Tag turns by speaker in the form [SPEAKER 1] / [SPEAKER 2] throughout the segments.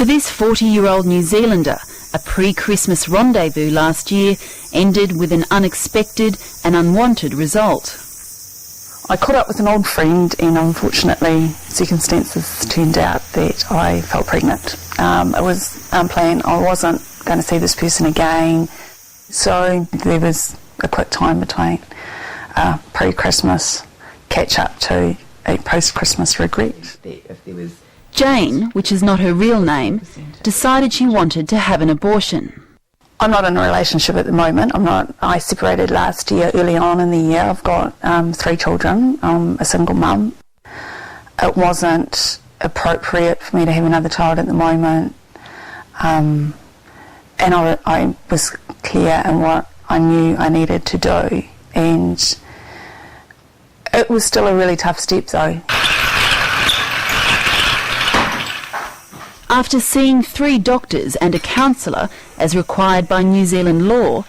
[SPEAKER 1] For this 40-year-old New Zealander, a pre-Christmas rendezvous last year ended with an unexpected and unwanted result.
[SPEAKER 2] I caught up with an old friend, and unfortunately circumstances turned out that I fell pregnant. It was unplanned. I wasn't going to see this person again, so there was a quick time between pre-Christmas catch-up to a post-Christmas regret.
[SPEAKER 1] Jane, which is not her real name, decided she wanted to have an abortion.
[SPEAKER 2] I'm not in a relationship at the moment. I separated last year, early on in the year. I've got 3 children. I'm a single mum. It wasn't appropriate for me to have another child at the moment. And I was clear in what I knew I needed to do. And it was still a really tough step though.
[SPEAKER 1] After seeing 3 doctors and a counsellor, as required by New Zealand law,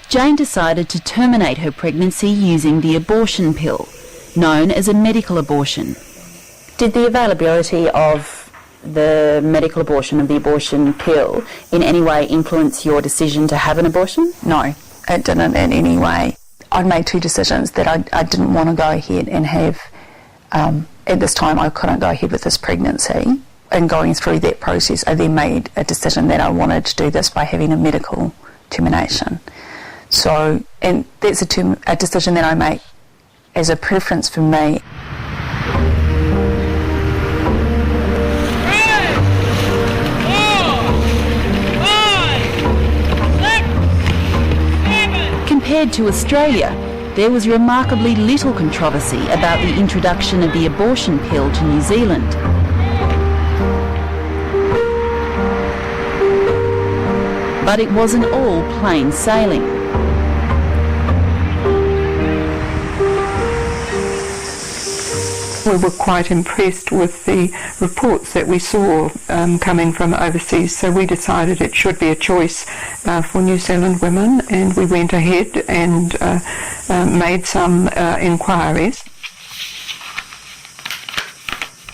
[SPEAKER 1] Jane decided to terminate her pregnancy using the abortion pill, known as a medical abortion. Did the availability of the medical abortion, of the abortion pill, in any way influence your decision to have an abortion?
[SPEAKER 2] No, it didn't in any way. I'd made 2 decisions that I didn't want to go ahead and have. At this time I couldn't go ahead with this pregnancy. And going through that process, I then made a decision that I wanted to do this by having a medical termination. So, and that's a decision that I make as a preference for me.
[SPEAKER 1] Compared to Australia, there was remarkably little controversy about the introduction of the abortion pill to New Zealand. But it wasn't all plain sailing.
[SPEAKER 3] We were quite impressed with the reports that we saw coming from overseas, so we decided it should be a choice for New Zealand women, and we went ahead and made some inquiries.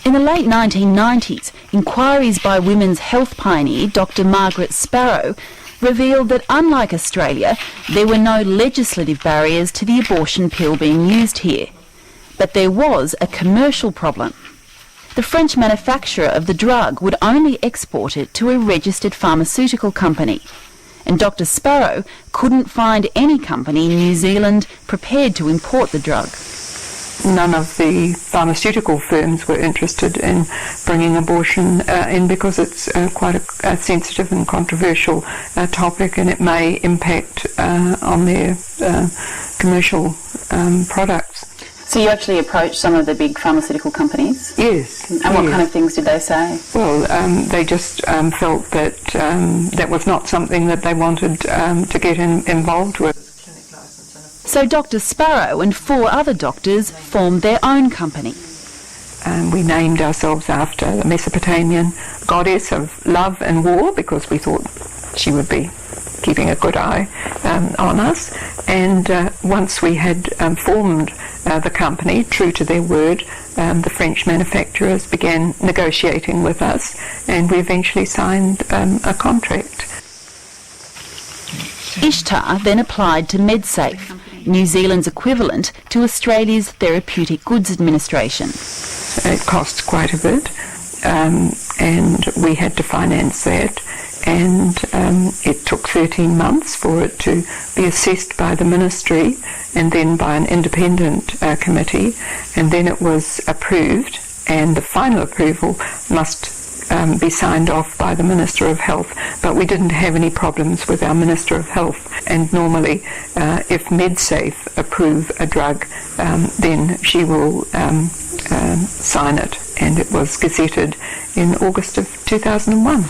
[SPEAKER 1] In the late 1990s, inquiries by women's health pioneer Dr. Margaret Sparrow revealed that, unlike Australia, there were no legislative barriers to the abortion pill being used here. But there was a commercial problem. The French manufacturer of the drug would only export it to a registered pharmaceutical company, and Dr. Sparrow couldn't find any company in New Zealand prepared to import the drug.
[SPEAKER 3] None of the pharmaceutical firms were interested in bringing abortion in because it's quite a sensitive and controversial topic, and it may impact on their commercial products.
[SPEAKER 1] So you actually approached some of the big pharmaceutical companies?
[SPEAKER 3] Yes.
[SPEAKER 1] And what kind of things did they say?
[SPEAKER 3] Well, they just felt that that was not something that they wanted to get involved with.
[SPEAKER 1] So Dr. Sparrow and 4 other doctors formed their own company.
[SPEAKER 3] We named ourselves after the Mesopotamian goddess of love and war because we thought she would be keeping a good eye on us. And once we had formed the company, true to their word, the French manufacturers began negotiating with us, and we eventually signed a contract.
[SPEAKER 1] Ishtar then applied to MedSafe, New Zealand's equivalent to Australia's Therapeutic Goods Administration.
[SPEAKER 3] It cost quite a bit, and we had to finance that, and it took 13 months for it to be assessed by the ministry and then by an independent committee, and then it was approved, and the final approval must be signed off by the Minister of Health, but we didn't have any problems with our Minister of Health, and normally if MedSafe approve a drug, then she will sign it, and it was gazetted in August of 2001.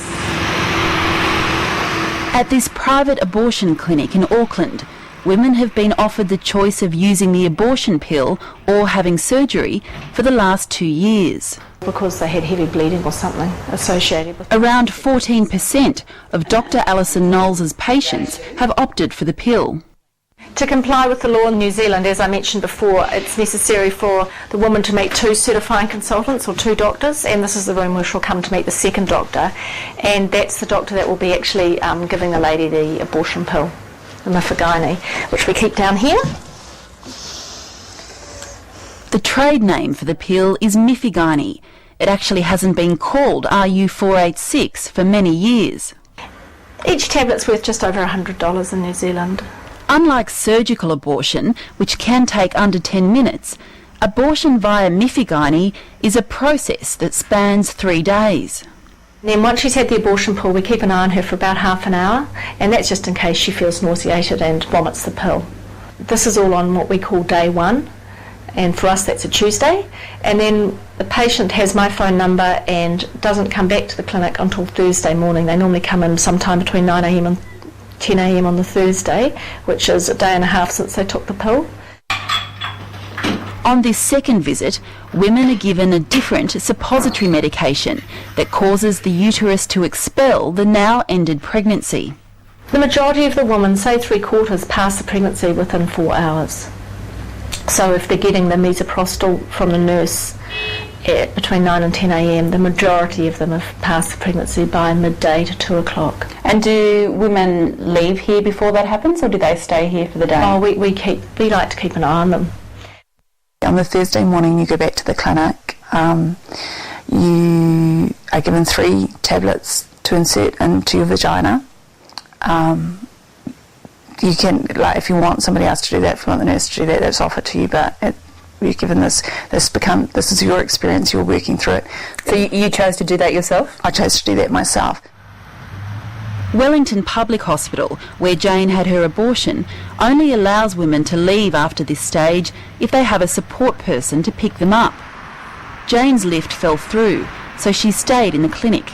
[SPEAKER 1] At this private abortion clinic in Auckland, women have been offered the choice of using the abortion pill or having surgery for the last 2 years.
[SPEAKER 4] Because they had heavy bleeding or something associated with it.
[SPEAKER 1] Around 14% of Dr. Alison Knowles' patients have opted for the pill.
[SPEAKER 4] To comply with the law in New Zealand, as I mentioned before, it's necessary for the woman to meet 2 certifying consultants or 2 doctors, and this is the room where she'll come to meet the second doctor, and that's the doctor that will be actually giving the lady the abortion pill, the Mifegyne, which we keep down here.
[SPEAKER 1] The trade name for the pill is Mifegyne. It actually hasn't been called RU486 for many years.
[SPEAKER 4] Each tablet's worth just over $100 in New Zealand.
[SPEAKER 1] Unlike surgical abortion, which can take under 10 minutes, abortion via Mifegyne is a process that spans 3 days.
[SPEAKER 4] Then once she's had the abortion pill, we keep an eye on her for about half an hour, and that's just in case she feels nauseated and vomits the pill. This is all on what we call day 1, and for us that's a Tuesday, and then the patient has my phone number and doesn't come back to the clinic until Thursday morning. They normally come in sometime between 9 a.m. and 10 a.m. on the Thursday, which is a day and a half since they took the pill.
[SPEAKER 1] On this second visit, women are given a different suppository medication that causes the uterus to expel the now ended pregnancy.
[SPEAKER 4] The majority of the women, say 3/4, pass the pregnancy within 4 hours. So if they're getting the misoprostol from the nurse at between 9 and 10 a.m, the majority of them have passed the pregnancy by midday to 2 o'clock.
[SPEAKER 5] And do women leave here before that happens, or do they stay here for the day?
[SPEAKER 4] Oh, we like to keep an eye on them.
[SPEAKER 2] On the Thursday morning you go back to the clinic, you are given 3 tablets to insert into your vagina. You can, like, if you want somebody else to do that, if you want the nurse to do that, that's offered to you, but you're given this is your experience, you're working through it.
[SPEAKER 5] So you chose to do that yourself?
[SPEAKER 2] I chose to do that myself.
[SPEAKER 1] Wellington Public Hospital, where Jane had her abortion, only allows women to leave after this stage if they have a support person to pick them up. Jane's lift fell through, so she stayed in the clinic.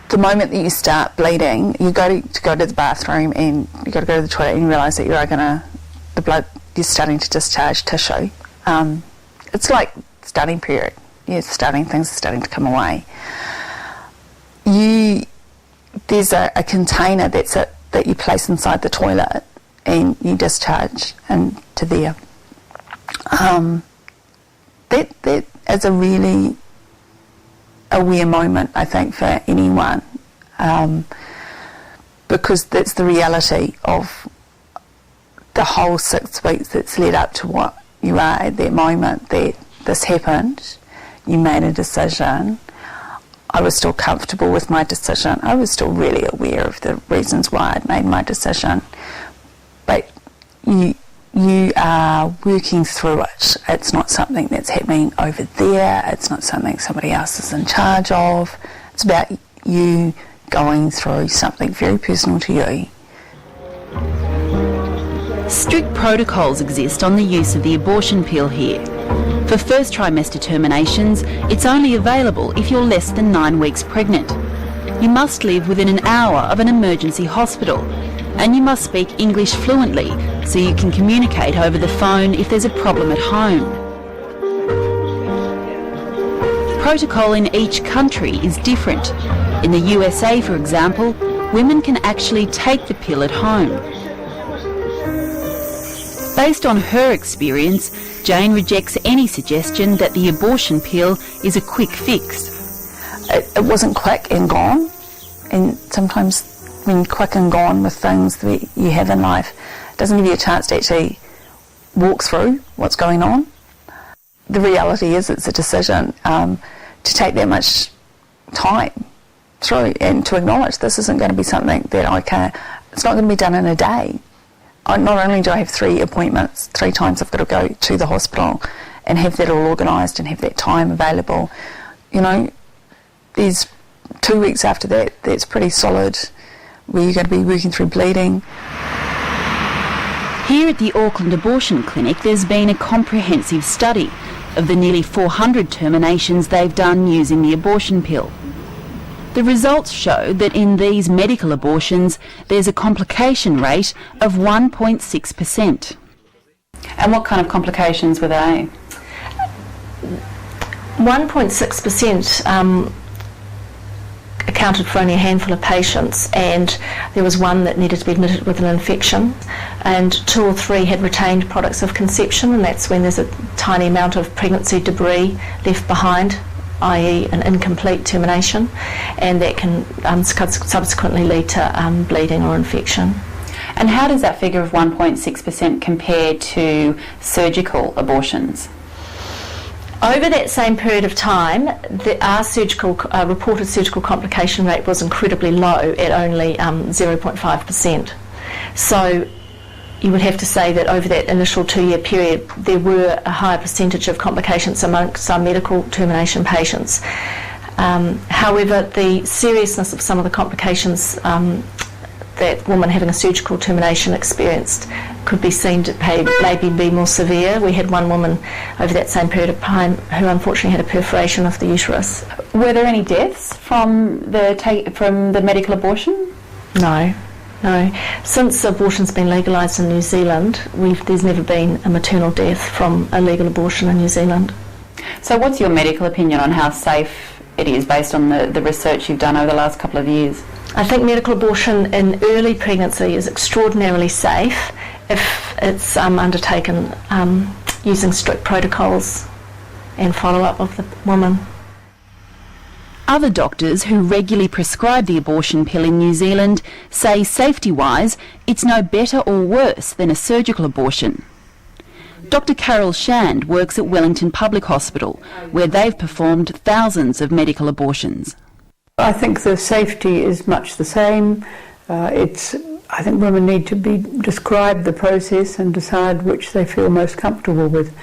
[SPEAKER 2] The moment that you start bleeding, you go to the bathroom and you got to go to the toilet and you realise that the blood is starting to discharge tissue. It's like starting period. Things are starting to come away. There's a container that you place inside the toilet and you discharge into there. That is a really aware moment, I think, for anyone, because that's the reality of the whole 6 weeks that's led up to what you are at that moment that this happened. You made a decision. I was still comfortable with my decision. I was still really aware of the reasons why I'd made my decision, but you are working through it. It's not something that's happening over there. It's not something somebody else is in charge of. It's about you going through something very personal to you.
[SPEAKER 1] Strict protocols exist on the use of the abortion pill here. For first trimester terminations, it's only available if you're less than 9 weeks pregnant. You must live within an hour of an emergency hospital, and you must speak English fluently so you can communicate over the phone if there's a problem at home. Protocol in each country is different. In the USA, for example, women can actually take the pill at home. Based on her experience, Jane rejects any suggestion that the abortion pill is a quick fix.
[SPEAKER 2] It wasn't quick and gone, and sometimes when quick and gone with things that you have in life, it doesn't give you a chance to actually walk through what's going on. The reality is it's a decision to take that much time through and to acknowledge this isn't going to be something that it's not going to be done in a day. Not only do I have 3 appointments, 3 times I've got to go to the hospital and have that all organised and have that time available. There's 2 weeks after that, that's pretty solid, where you're going to be working through bleeding.
[SPEAKER 1] Here at the Auckland Abortion Clinic, there's been a comprehensive study of the nearly 400 terminations they've done using the abortion pill. The results show that in these medical abortions, there's a complication rate of 1.6%.
[SPEAKER 5] And what kind of complications were they?
[SPEAKER 4] 1.6% accounted for only a handful of patients, and there was one that needed to be admitted with an infection, and 2 or 3 had retained products of conception, and that's when there's a tiny amount of pregnancy debris left behind, i.e. an incomplete termination, and that can subsequently lead to bleeding or infection.
[SPEAKER 5] And how does that figure of 1.6% compare to surgical abortions?
[SPEAKER 4] Over that same period of time, our reported surgical complication rate was incredibly low at only 0.5%. So you would have to say that over that initial 2-year period, there were a higher percentage of complications amongst some medical termination patients. However, the seriousness of some of the complications that woman having a surgical termination experienced could be seen to maybe be more severe. We had one woman over that same period of time who unfortunately had a perforation of the uterus.
[SPEAKER 5] Were there any deaths from the medical abortion?
[SPEAKER 4] No. Since abortion's been legalised in New Zealand, there's never been a maternal death from a legal abortion in New Zealand.
[SPEAKER 5] So what's your medical opinion on how safe it is based on the research you've done over the last couple of years?
[SPEAKER 4] I think medical abortion in early pregnancy is extraordinarily safe if it's undertaken using strict protocols and follow-up of the woman.
[SPEAKER 1] Other doctors who regularly prescribe the abortion pill in New Zealand say safety-wise it's no better or worse than a surgical abortion. Dr Carol Shand works at Wellington Public Hospital, where they've performed thousands of medical abortions.
[SPEAKER 3] I think the safety is much the same. I think women need to be described the process and decide which they feel most comfortable with.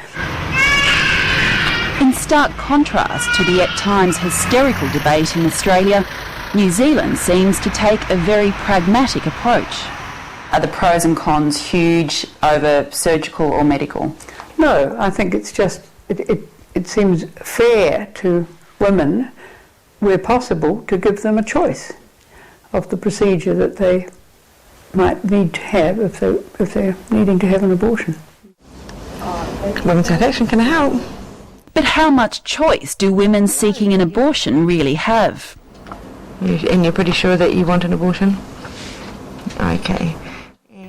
[SPEAKER 1] In stark contrast to the at times hysterical debate in Australia, New Zealand seems to take a very pragmatic approach.
[SPEAKER 5] Are the pros and cons huge over surgical or medical?
[SPEAKER 3] No, I think it's just, it seems fair to women, where possible, to give them a choice of the procedure that they might need to have if they're needing to have an abortion.
[SPEAKER 6] Women's Health Action can help.
[SPEAKER 1] But how much choice do women seeking an abortion really have?
[SPEAKER 6] And you're pretty sure that you want an abortion? Okay.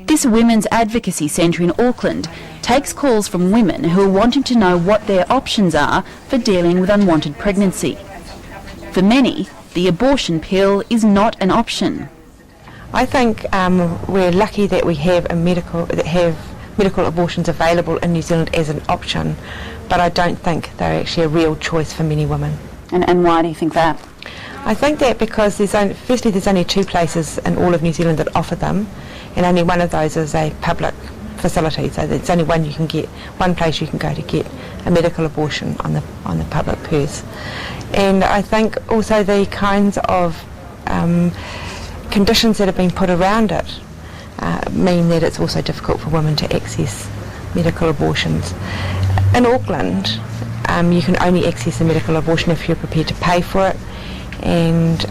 [SPEAKER 1] This women's advocacy centre in Auckland takes calls from women who are wanting to know what their options are for dealing with unwanted pregnancy. For many, the abortion pill is not an option.
[SPEAKER 6] I think we're lucky that we have medical abortions available in New Zealand as an option, but I don't think they're actually a real choice for many women.
[SPEAKER 5] And why do you think that?
[SPEAKER 6] I think that because there's only 2 places in all of New Zealand that offer them, and only one of those is a public facility, so there's only one place you can go to get a medical abortion on the public purse. And I think also the kinds of conditions that have been put around it mean that it's also difficult for women to access medical abortions. In Auckland, you can only access a medical abortion if you're prepared to pay for it, and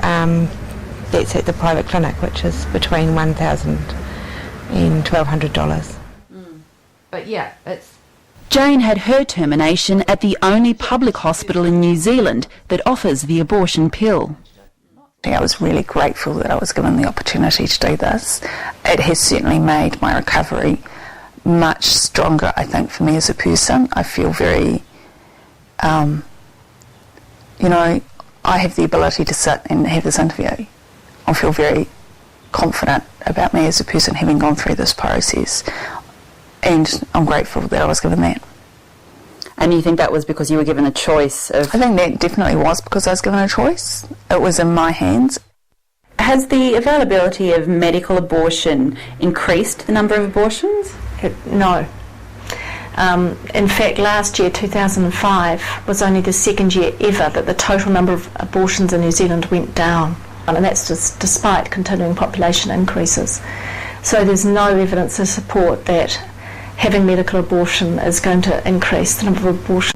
[SPEAKER 6] that's at the private clinic, which is between $1,000 and $1,200. But yeah, it's...
[SPEAKER 1] Jane had her termination at the only public hospital in New Zealand that offers the abortion pill.
[SPEAKER 2] I was really grateful that I was given the opportunity to do this. It has certainly made my recovery much stronger, I think, for me as a person. I feel very, I have the ability to sit and have this interview. I feel very confident about me as a person having gone through this process, and I'm grateful that I was given that.
[SPEAKER 5] And you think that was because you were given a choice of...
[SPEAKER 2] I think that definitely was because I was given a choice. It was in my hands.
[SPEAKER 5] Has the availability of medical abortion increased the number of abortions?
[SPEAKER 4] No. In fact, last year, 2005, was only the second year ever that the total number of abortions in New Zealand went down. And that's just despite continuing population increases. So there's no evidence to support that having medical abortion is going to increase the number of abortions.